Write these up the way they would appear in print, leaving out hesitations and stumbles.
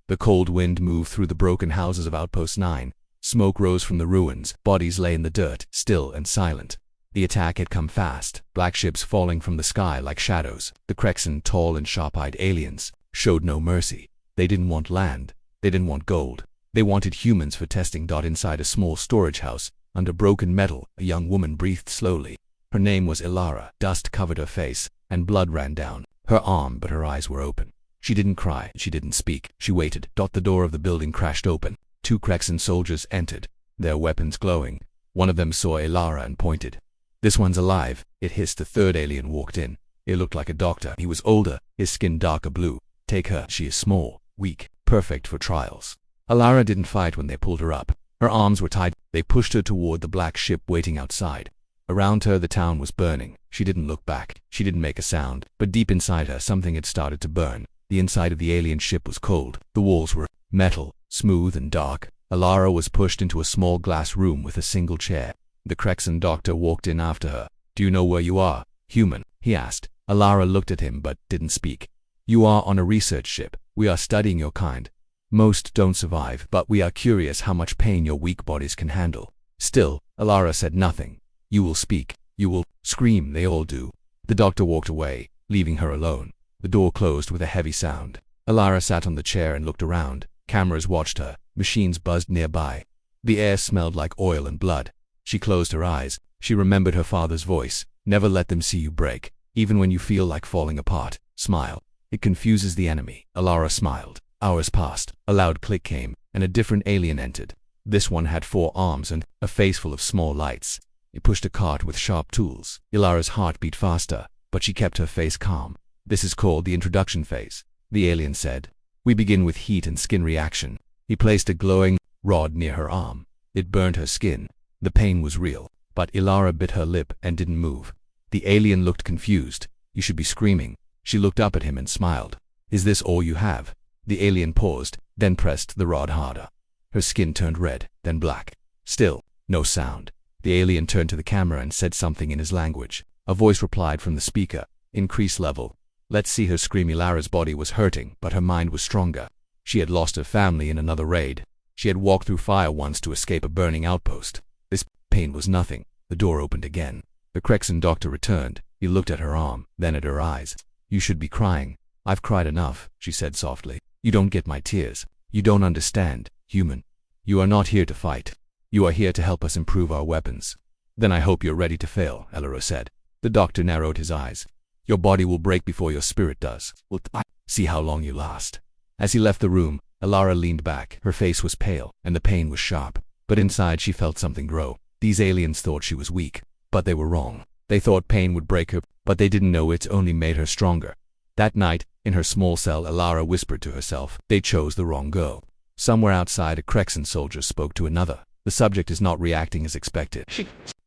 The cold wind moved through the broken houses of Outpost 9. Smoke rose from the ruins. Bodies lay in the dirt, still and silent. The attack had come fast, black ships falling from the sky like shadows. The Krexan, tall and sharp-eyed aliens, showed no mercy. They didn't want land. They didn't want gold. They wanted humans for testing. Inside a small storage house, under broken metal, a young woman breathed slowly. Her name was Elara. Dust covered her face, and blood ran down her arm, but her eyes were open. She didn't cry. She didn't speak. She waited. The door of the building crashed open. 2 Krexan soldiers entered, their weapons glowing. One of them saw Elara and pointed. "This one's alive," it hissed. The third alien walked in. He looked like a doctor. He was older, his skin darker blue. "Take her. She is small, weak, perfect for trials." Elara didn't fight when they pulled her up. Her arms were tied. They pushed her toward the black ship waiting outside. Around her the town was burning. She didn't look back. She didn't make a sound. But deep inside her something had started to burn. The inside of the alien ship was cold. The walls were metal, smooth and dark. Elara was pushed into a small glass room with a single chair. The Krexan doctor walked in after her. "Do you know where you are, human?" he asked. Elara looked at him but didn't speak. "You are on a research ship. We are studying your kind. Most don't survive, but we are curious how much pain your weak bodies can handle." Still, Elara said nothing. "You will speak. You will scream. They all do." The doctor walked away, leaving her alone. The door closed with a heavy sound. Elara sat on the chair and looked around. Cameras watched her. Machines buzzed nearby. The air smelled like oil and blood. She closed her eyes. She remembered her father's voice. "Never let them see you break. Even when you feel like falling apart, smile. It confuses the enemy." Elara smiled. Hours passed. A loud click came, and a different alien entered. This one had 4 arms and a face full of small lights. He pushed a cart with sharp tools. Elara's heart beat faster, but she kept her face calm. "This is called the introduction phase," the alien said. "We begin with heat and skin reaction." He placed a glowing rod near her arm. It burned her skin. The pain was real, but Elara bit her lip and didn't move. The alien looked confused. "You should be screaming." She looked up at him and smiled. "Is this all you have?" The alien paused, then pressed the rod harder. Her skin turned red, then black. Still, no sound. The alien turned to the camera and said something in his language. A voice replied from the speaker. "Increase level." "Let's see her scream." Elara's body was hurting, but her mind was stronger. She had lost her family in another raid. She had walked through fire once to escape a burning outpost. This pain was nothing. The door opened again. The Krexan doctor returned. He looked at her arm, then at her eyes. "You should be crying." "I've cried enough," she said softly. "You don't get my tears. You don't understand, human. You are not here to fight. You are here to help us improve our weapons." "Then I hope you're ready to fail," Elara said. The doctor narrowed his eyes. "Your body will break before your spirit does. We'll see how long you last." As he left the room, Elara leaned back. Her face was pale, and the pain was sharp. But inside she felt something grow. These aliens thought she was weak, but they were wrong. They thought pain would break her, but they didn't know it only made her stronger. That night, in her small cell, Elara whispered to herself, "They chose the wrong girl." Somewhere outside, a Krexan soldier spoke to another. "The subject is not reacting as expected.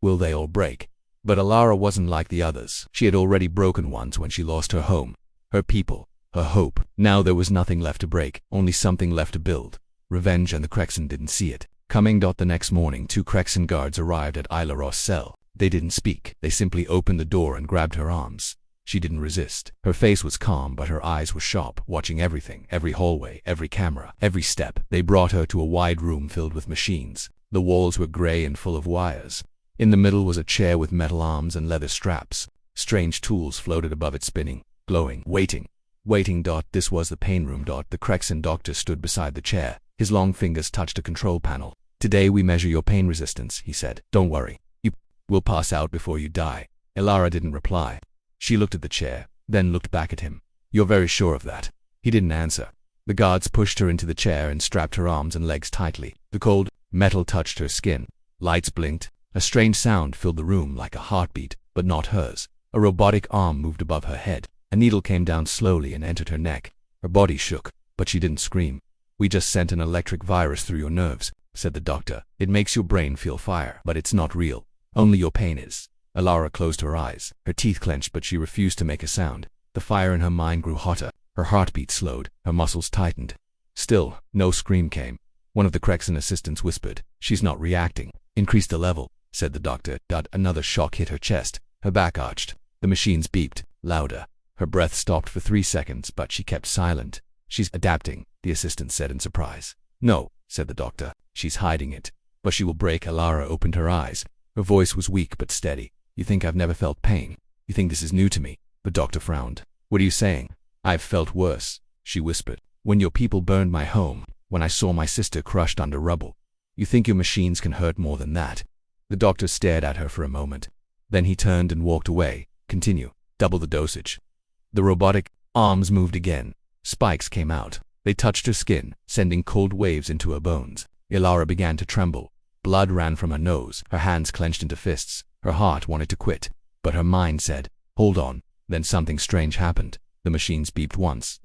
Will they all break?" But Elara wasn't like the others. She had already broken once when she lost her home, her people, her hope. Now there was nothing left to break, only something left to build. Revenge, and the Krexan didn't see it coming. The next morning, 2 Krexan guards arrived at Elara's cell. They didn't speak. They simply opened the door and grabbed her arms. She didn't resist. Her face was calm, but her eyes were sharp, watching everything, every hallway, every camera, every step. They brought her to a wide room filled with machines. The walls were gray and full of wires. In the middle was a chair with metal arms and leather straps. Strange tools floated above it, spinning, glowing, waiting. This was the pain room. The Krexan doctor stood beside the chair. His long fingers touched a control panel. "Today we measure your pain resistance," he said. "Don't worry. You will pass out before you die." Elara didn't reply. She looked at the chair, then looked back at him. "You're very sure of that?" He didn't answer. The guards pushed her into the chair and strapped her arms and legs tightly. The cold metal touched her skin. Lights blinked. A strange sound filled the room, like a heartbeat, but not hers. A robotic arm moved above her head. A needle came down slowly and entered her neck. Her body shook, but she didn't scream. "We just sent an electric virus through your nerves," said the doctor. "It makes your brain feel fire, but it's not real. Only your pain is." Elara closed her eyes. Her teeth clenched, but she refused to make a sound. The fire in her mind grew hotter. Her heartbeat slowed. Her muscles tightened. Still, no scream came. One of the Krexan assistants whispered, "She's not reacting." "Increase the level," said the doctor. Another shock hit her chest. Her back arched. The machines beeped, louder. Her breath stopped for 3 seconds, but she kept silent. She's adapting, the assistant said in surprise. No, said the doctor. She's hiding it. But she will break. Elara opened her eyes. Her voice was weak but steady. You think I've never felt pain? You think this is new to me? The doctor frowned. What are you saying? I've felt worse, she whispered. When your people burned my home, when I saw my sister crushed under rubble. You think your machines can hurt more than that? The doctor stared at her for a moment. Then he turned and walked away. Continue. Double the dosage. The robotic arms moved again. Spikes came out. They touched her skin, sending cold waves into her bones. Elara began to tremble. Blood ran from her nose. Her hands clenched into fists. Her heart wanted to quit. But her mind said, hold on. Then something strange happened. The machines beeped once, ...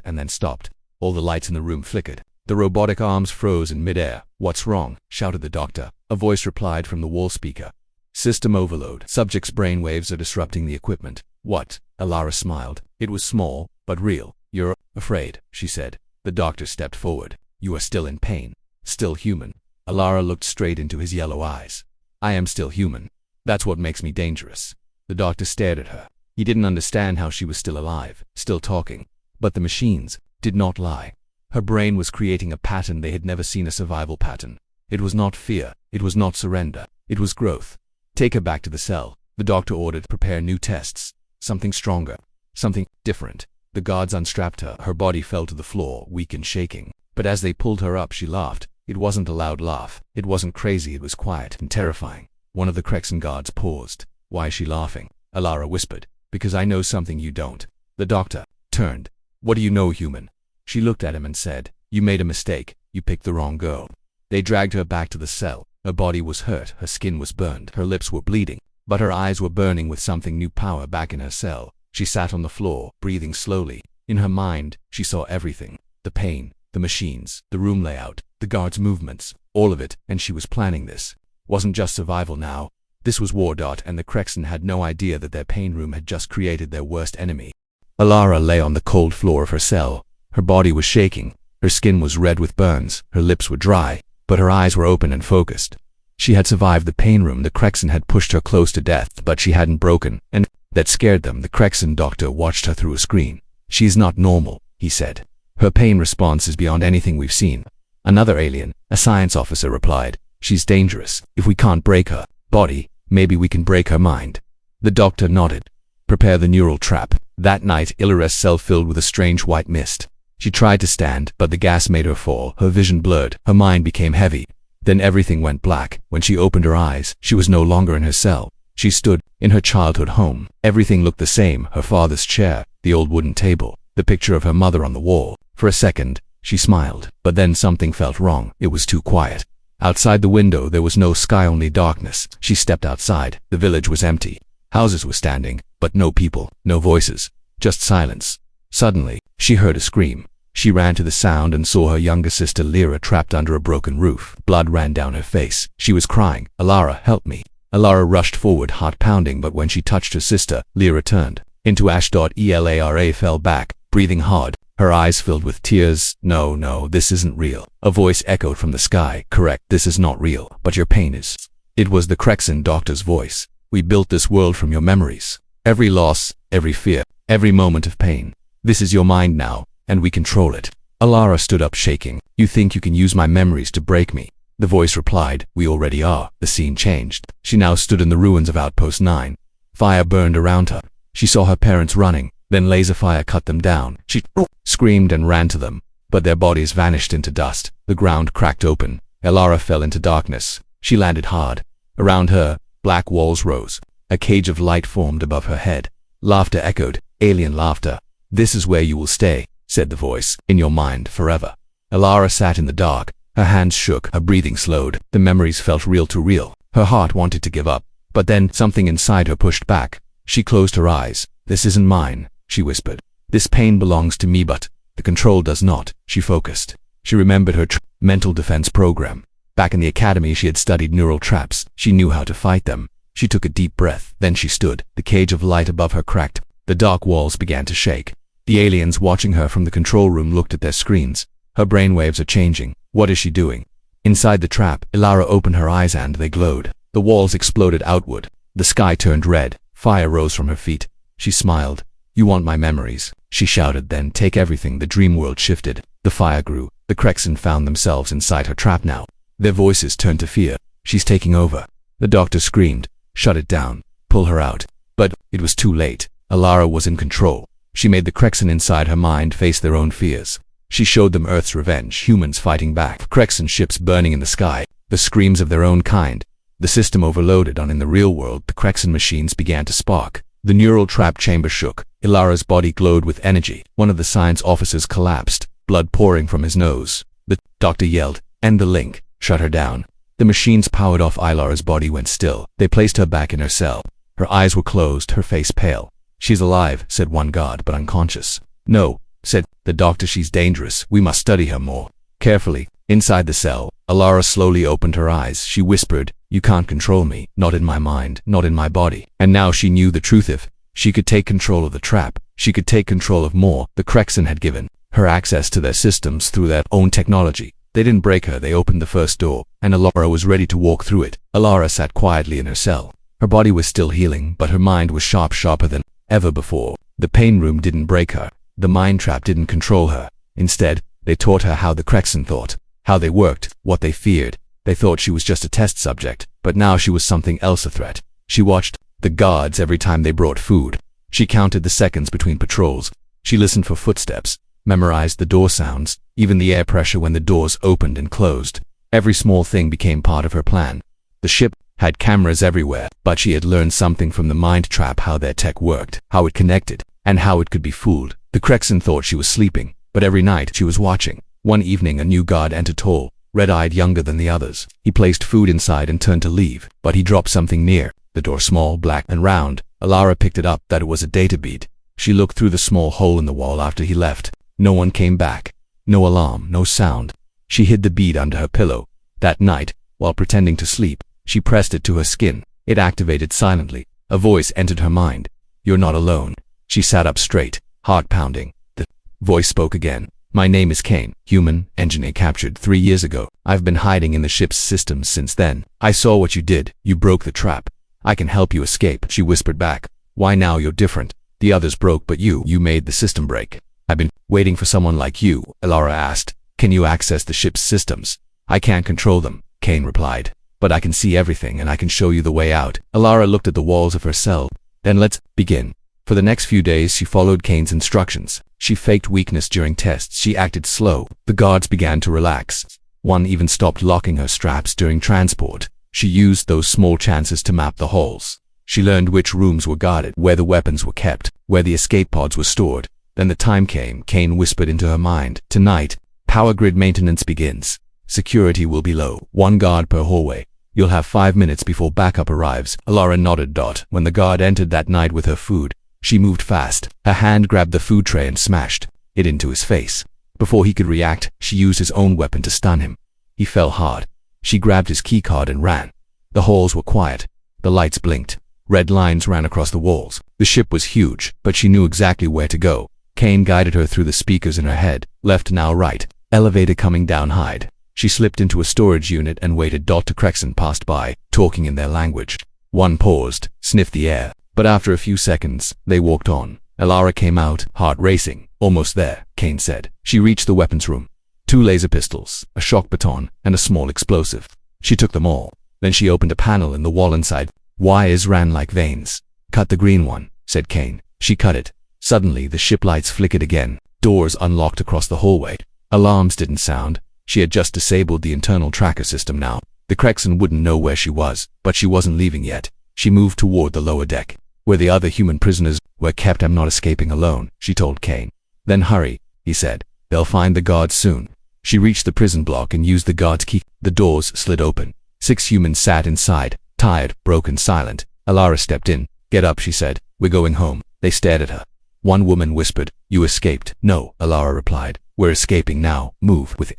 and then stopped. All the lights in the room flickered. The robotic arms froze in midair. What's wrong? Shouted the doctor. A voice replied from the wall speaker. System overload. Subject's brainwaves are disrupting the equipment. What? Elara smiled. It was small, but real. You're afraid, she said. The doctor stepped forward. You are still in pain. Still human. Elara looked straight into his yellow eyes. I am still human. That's what makes me dangerous. The doctor stared at her. He didn't understand how she was still alive, still talking. But the machines did not lie. Her brain was creating a pattern they had never seen, a survival pattern. It was not fear. It was not surrender. It was growth. Take her back to the cell. The doctor ordered. Prepare new tests. Something stronger. Something different. The guards unstrapped her. Her body fell to the floor, weak and shaking. But as they pulled her up, she laughed. It wasn't a loud laugh. It wasn't crazy. It was quiet and terrifying. One of the Krexan guards paused. Why is she laughing? Elara whispered. Because I know something you don't. The doctor turned. What do you know, human? She looked at him and said, you made a mistake. You picked the wrong girl. They dragged her back to the cell. Her body was hurt. Her skin was burned. Her lips were bleeding. But her eyes were burning with something new, power back in her cell. She sat on the floor, breathing slowly. In her mind, she saw everything. The pain, the machines, the room layout, the guards' movements, all of it, and she was planning this. Wasn't just survival now. This was war. And the Krexan had no idea that their pain room had just created their worst enemy. Elara lay on the cold floor of her cell. Her body was shaking. Her skin was red with burns. Her lips were dry, but her eyes were open and focused. She had survived the pain room. The Krexan had pushed her close to death, but she hadn't broken, and that scared them. The Krexan doctor watched her through a screen. She is not normal, he said. Her pain response is beyond anything we've seen. Another alien, a science officer, replied. She's dangerous. If we can't break her body, maybe we can break her mind. The doctor nodded. Prepare the neural trap. That night, Elara's cell filled with a strange white mist. She tried to stand, but the gas made her fall. Her vision blurred. Her mind became heavy. Then everything went black. When she opened her eyes, she was no longer in her cell. She stood in her childhood home. Everything looked the same. Her father's chair, the old wooden table, the picture of her mother on the wall. For a second, she smiled. But then something felt wrong. It was too quiet. Outside the window, there was no sky, only darkness. She stepped outside. The village was empty. Houses were standing, but no people, no voices, just silence. Suddenly, she heard a scream. She ran to the sound and saw her younger sister Elara trapped under a broken roof. Blood ran down her face. She was crying, Elara, help me. Elara rushed forward, heart pounding, but when she touched her sister, Elara turned into ash. Elara fell back, breathing hard. Her eyes filled with tears. No, this isn't real. A voice echoed from the sky. Correct, this is not real, but your pain is. It was the Krexan doctor's voice. We built this world from your memories. Every loss, every fear, every moment of pain. This is your mind now, and we control it. Elara stood up, shaking. You think you can use my memories to break me? The voice replied, we already are. The scene changed. She now stood in the ruins of Outpost 9. Fire burned around her. She saw her parents running. Then laser fire cut them down. She screamed and ran to them, but their bodies vanished into dust. The ground cracked open. Elara fell into darkness. She landed hard. Around her, black walls rose. A cage of light formed above her head. Laughter echoed. Alien laughter. This is where you will stay, said the voice, in your mind forever. Elara sat in the dark. Her hands shook. Her breathing slowed. The memories felt real too real. Her heart wanted to give up, but then something inside her pushed back. She closed her eyes. This isn't mine, she whispered. This pain belongs to me, but the control does not. She focused. She remembered her mental defense program. Back in the academy, she had studied neural traps. She knew how to fight them. She took a deep breath. Then she stood. The cage of light above her cracked. The dark walls began to shake. The aliens watching her from the control room looked at their screens. Her brainwaves are changing. What is she doing? Inside the trap, Elara opened her eyes and they glowed. The walls exploded outward. The sky turned red. Fire rose from her feet. She smiled. You want my memories, she shouted, then take everything. The dream world shifted. The fire grew. The Krexan found themselves inside her trap now. Their voices turned to fear. She's taking over. The doctor screamed. Shut it down. Pull her out. But it was too late. Elara was in control. She made the Krexan inside her mind face their own fears. She showed them Earth's revenge, humans fighting back, Krexan ships burning in the sky, the screams of their own kind. The system overloaded, and in the real world, the Krexan machines began to spark. The neural trap chamber shook. Elara's body glowed with energy. One of the science officers collapsed, blood pouring from his nose. The doctor yelled, "End the link." Shut her down. The machines powered off. Elara's body went still. They placed her back in her cell. Her eyes were closed, her face pale. "She's alive," said one guard, "but unconscious." "No," said the doctor, "she's dangerous. We must study her more carefully." Inside the cell, Elara slowly opened her eyes. She whispered, "You can't control me. Not in my mind, not in my body." And now she knew the truth. If she could take control of the trap, she could take control of more. The Krexan had given her access to their systems through their own technology. They didn't break her. They opened the first door, and Elara was ready to walk through it. Elara sat quietly in her cell. Her body was still healing, but her mind was sharper than ever before. The pain room didn't break her. The mind trap didn't control her. Instead, they taught her how the Krexan thought, how they worked, what they feared. They thought she was just a test subject, but now she was something else, a threat. She watched the guards every time they brought food. She counted the seconds between patrols. She listened for footsteps, memorized the door sounds, even the air pressure when the doors opened and closed. Every small thing became part of her plan. The ship had cameras everywhere, but she had learned something from the mind trap, how their tech worked, how it connected, and how it could be fooled. The Krexan thought she was sleeping, but every night she was watching. One evening a new guard entered, tall, red-eyed, younger than the others. He placed food inside and turned to leave, but he dropped something near the door, small, black, and round. Elara picked it up. That it was a data bead. She looked through the small hole in the wall after he left. No one came back. No alarm, no sound. She hid the bead under her pillow. That night, while pretending to sleep, she pressed it to her skin. It activated silently. A voice entered her mind. "You're not alone." She sat up straight, heart pounding. The voice spoke again. "My name is Kane, human engineer captured 3 years ago. I've been hiding in the ship's systems since then. I saw what you did. You broke the trap. I can help you escape." She whispered back. "Why now? You're different. The others broke, but you made the system break." "I've been waiting for someone like you," Elara asked. "Can you access the ship's systems?" "I can't control them," Kane replied. "But I can see everything, and I can show you the way out." Elara looked at the walls of her cell. "Then let's begin." For the next few days she followed Kane's instructions. She faked weakness during tests. She acted slow. The guards began to relax. One even stopped locking her straps during transport. She used those small chances to map the halls. She learned which rooms were guarded, where the weapons were kept, where the escape pods were stored. Then the time came. Kane whispered into her mind. "Tonight, power grid maintenance begins. Security will be low. 1 guard per hallway. You'll have 5 minutes before backup arrives." Elara nodded. When the guard entered that night with her food, she moved fast. Her hand grabbed the food tray and smashed it into his face. Before he could react, she used his own weapon to stun him. He fell hard. She grabbed his keycard and ran. The halls were quiet. The lights blinked. Red lines ran across the walls. The ship was huge, but she knew exactly where to go. Kane guided her through the speakers in her head. Left, now right. Elevator coming down. Hide. She slipped into a storage unit and waited. The Krexan passed by, talking in their language. One paused, sniffed the air, but after a few seconds, they walked on. Elara came out, heart racing. "Almost there," Kane said. She reached the weapons room. 2 laser pistols, a shock baton, and a small explosive. She took them all. Then she opened a panel in the wall inside. Wires ran like veins. "Cut the green one," said Kane. She cut it. Suddenly, the ship lights flickered again. Doors unlocked across the hallway. Alarms didn't sound. She had just disabled the internal tracker system now. The Krexan wouldn't know where she was, but she wasn't leaving yet. She moved toward the lower deck, where the other human prisoners were kept. "I'm not escaping alone," she told Kane. "Then hurry," he said. "They'll find the guards soon." She reached the prison block and used the guard's key. The doors slid open. 6 humans sat inside, tired, broken, silent. Elara stepped in. "Get up," she said. "We're going home." They stared at her. One woman whispered, "You escaped." "No," Elara replied. "We're escaping now. Move." With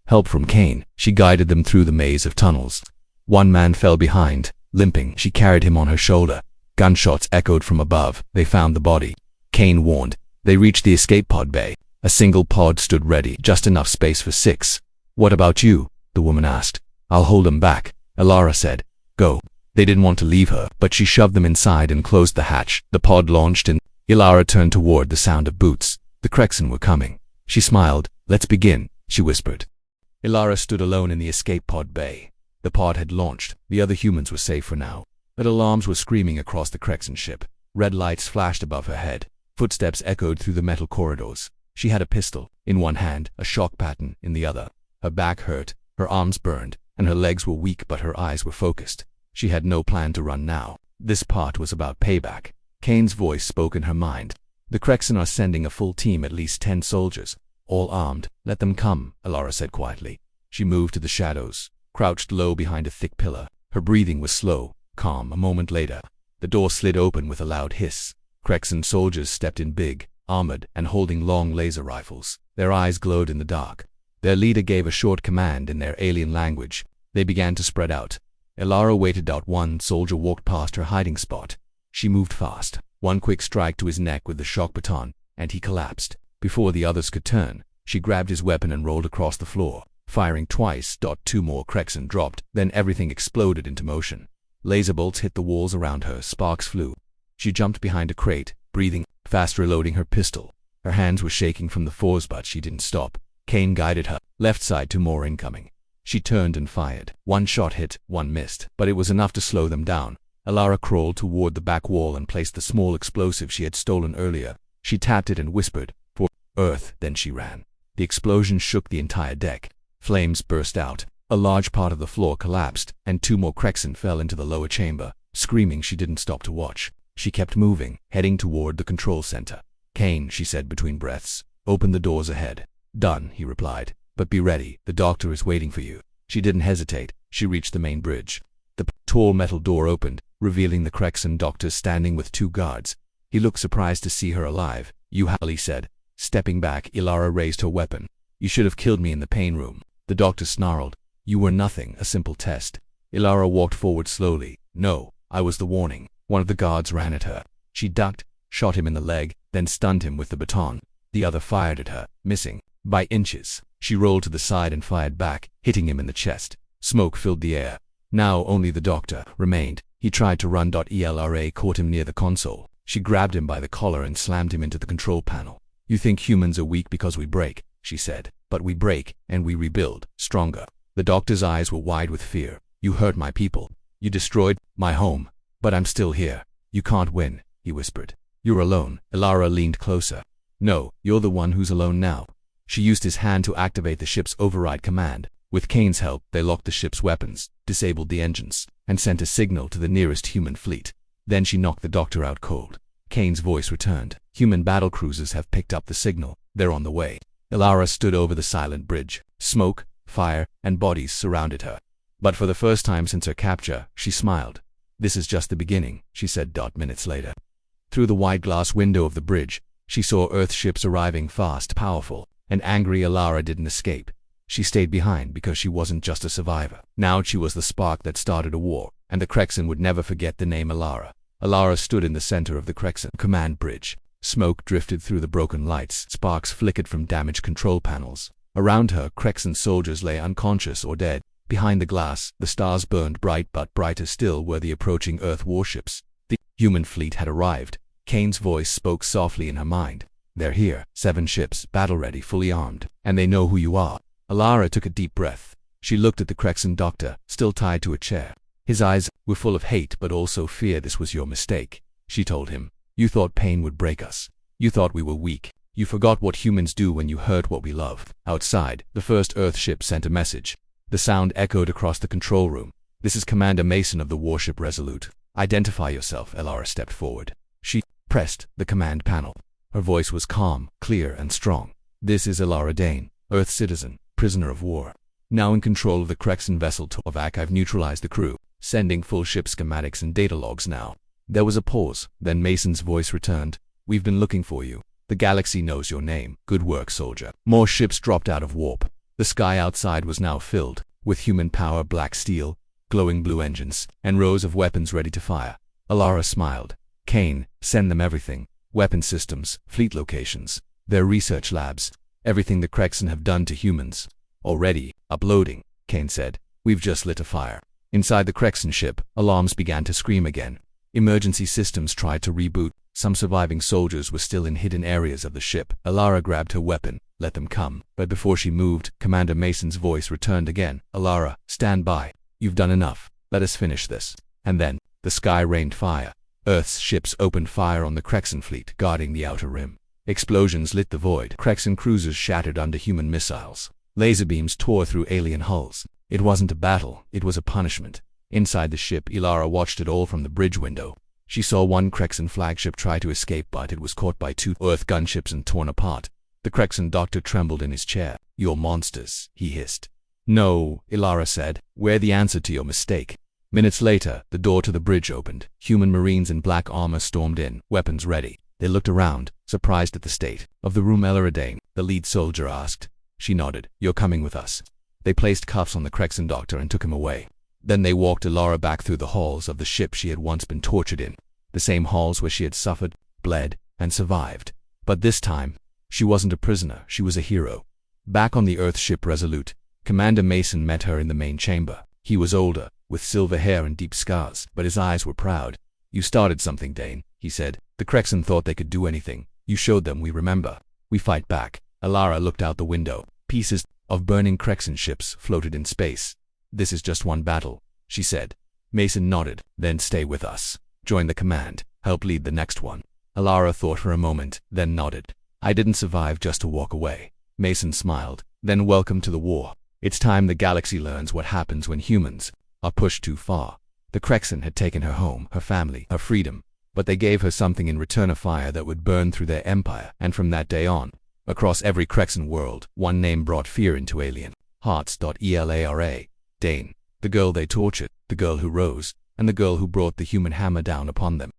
help from Kane, she guided them through the maze of tunnels. One man fell behind, limping. She carried him on her shoulder. Gunshots echoed from above. They found the body. Kane warned. They reached the escape pod bay. A single pod stood ready, just enough space for 6. "What about you?" the woman asked. "I'll hold them back," Elara said. "Go." They didn't want to leave her, but she shoved them inside and closed the hatch. The pod launched and Elara turned toward the sound of boots. The Krexan were coming. She smiled. "Let's begin," she whispered. Elara stood alone in the escape pod bay. The pod had launched. The other humans were safe for now. But alarms were screaming across the Krexan ship. Red lights flashed above her head. Footsteps echoed through the metal corridors. She had a pistol in one hand, a shock pattern in the other. Her back hurt, her arms burned, and her legs were weak, but her eyes were focused. She had no plan to run now. This part was about payback. Kane's voice spoke in her mind. "The Krexan are sending a full team, at least 10 soldiers, all armed. Let them come," Elara said quietly. She moved to the shadows, crouched low behind a thick pillar. Her breathing was slow, calm. A moment later, the door slid open with a loud hiss. Krexan soldiers stepped in, big, armored, and holding long laser rifles. Their eyes glowed in the dark. Their leader gave a short command in their alien language. They began to spread out. Elara waited out. One soldier walked past her hiding spot. She moved fast. One quick strike to his neck with the shock baton, and he collapsed. Before the others could turn, she grabbed his weapon and rolled across the floor, firing twice. 2 more Krexan dropped. Then everything exploded into motion. Laser bolts hit the walls around her. Sparks flew. She jumped behind a crate, breathing fast, reloading her pistol. Her hands were shaking from the force, but she didn't stop. Kane guided her. Left side, 2 more incoming. She turned and fired. One shot hit, one missed, but it was enough to slow them down. Elara crawled toward the back wall and placed the small explosive she had stolen earlier. She tapped it and whispered, "For Earth." Then she ran. The explosion shook the entire deck. Flames burst out. A large part of the floor collapsed, and 2 more Krexan fell into the lower chamber. Screaming, she didn't stop to watch. She kept moving, heading toward the control center. "Kane," she said between breaths, "open the doors ahead." "Done," he replied. "But be ready. The doctor is waiting for you." She didn't hesitate. She reached the main bridge. The tall metal door opened, revealing the Krexan doctor standing with 2 guards. He looked surprised to see her alive. "You have," he said. Stepping back, Elara raised her weapon. "You should have killed me in the pain room." The doctor snarled. "You were nothing, a simple test." Elara walked forward slowly. "No, I was the warning." One of the guards ran at her. She ducked, shot him in the leg, then stunned him with the baton. The other fired at her, missing by inches. She rolled to the side and fired back, hitting him in the chest. Smoke filled the air. Now only the doctor remained. He tried to run. Elara caught him near the console. She grabbed him by the collar and slammed him into the control panel. "You think humans are weak because we break," she said. "But we break, and we rebuild, stronger." The doctor's eyes were wide with fear. "You hurt my people. You destroyed my home. But I'm still here. You can't win," he whispered. "You're alone." Elara leaned closer. "No, you're the one who's alone now." She used his hand to activate the ship's override command. With Kane's help, they locked the ship's weapons, disabled the engines, and sent a signal to the nearest human fleet. Then she knocked the doctor out cold. Kane's voice returned. "Human battlecruisers have picked up the signal. They're on the way." Elara stood over the silent bridge. Smoke, fire, and bodies surrounded her. But for the first time since her capture, she smiled. "This is just the beginning," she said. Minutes later. Through the wide glass window of the bridge, she saw Earth ships arriving, fast, powerful, and angry. Elara didn't escape. She stayed behind because she wasn't just a survivor. Now she was the spark that started a war, and the Krexan would never forget the name Elara. Elara stood in the center of the Krexan command bridge. Smoke drifted through the broken lights. Sparks flickered from damaged control panels. Around her, Krexan soldiers lay unconscious or dead. Behind the glass, the stars burned bright, but brighter still were the approaching Earth warships. The human fleet had arrived. Kane's voice spoke softly in her mind. "They're here, 7 ships, battle-ready, fully armed, and they know who you are." Elara took a deep breath. She looked at the Krexan doctor, still tied to a chair. His eyes were full of hate but also fear. "This was your mistake," she told him. "You thought pain would break us. You thought we were weak. You forgot what humans do when you hurt what we love." Outside, the first Earth ship sent a message. The sound echoed across the control room. "This is Commander Mason of the warship Resolute. Identify yourself." Elara stepped forward. She pressed the command panel. Her voice was calm, clear, and strong. "This is Elara Dane, Earth citizen, prisoner of war. Now in control of the Krexan vessel Tovak. I've neutralized the crew. Sending full ship schematics and data logs now." There was a pause. Then Mason's voice returned. "We've been looking for you. The galaxy knows your name. Good work, soldier." More ships dropped out of warp. The sky outside was now filled with human power, black steel, glowing blue engines, and rows of weapons ready to fire. Elara smiled. "Kane, send them everything. Weapon systems, fleet locations, their research labs, everything the Krexan have done to humans." "Already uploading," Kane said. "We've just lit a fire." Inside the Krexan ship, alarms began to scream again. Emergency systems tried to reboot. Some surviving soldiers were still in hidden areas of the ship. Elara grabbed her weapon. Let them come. But before she moved, Commander Mason's voice returned again. Elara, stand by. You've done enough. Let us finish this. And then, the sky rained fire. Earth's ships opened fire on the Krexan fleet, guarding the outer rim. Explosions lit the void. Krexan cruisers shattered under human missiles. Laser beams tore through alien hulls. It wasn't a battle, it was a punishment. Inside the ship, Elara watched it all from the bridge window. She saw one Krexan flagship try to escape, but it was caught by two Earth gunships and torn apart. The Krexan doctor trembled in his chair. You're monsters, he hissed. No, Elara said. We're the answer to your mistake. Minutes later, the door to the bridge opened. Human Marines in black armor stormed in, weapons ready. They looked around, surprised at the state of the room. Elara Dane, the lead soldier, asked. She nodded. You're coming with us. They placed cuffs on the Krexan doctor and took him away. Then they walked Elara back through the halls of the ship she had once been tortured in. The same halls where she had suffered, bled, and survived. But this time, she wasn't a prisoner, she was a hero. Back on the Earth ship Resolute, Commander Mason met her in the main chamber. He was older, with silver hair and deep scars, but his eyes were proud. You started something, Dane, he said. The Krexan thought they could do anything. You showed them we remember. We fight back. Elara looked out the window. Pieces of burning Krexan ships floated in space. This is just one battle, she said. Mason nodded. Then stay with us. Join the command. Help lead the next one. Elara thought for a moment, then nodded. I didn't survive just to walk away. Mason smiled. Then welcome to the war. It's time the galaxy learns what happens when humans are pushed too far. The Krexan had taken her home, her family, her freedom, but they gave her something in return: a fire that would burn through their empire. And from that day on, across every Krexan world, one name brought fear into alien hearts. Elara Dane, the girl they tortured, the girl who rose, and the girl who brought the human hammer down upon them.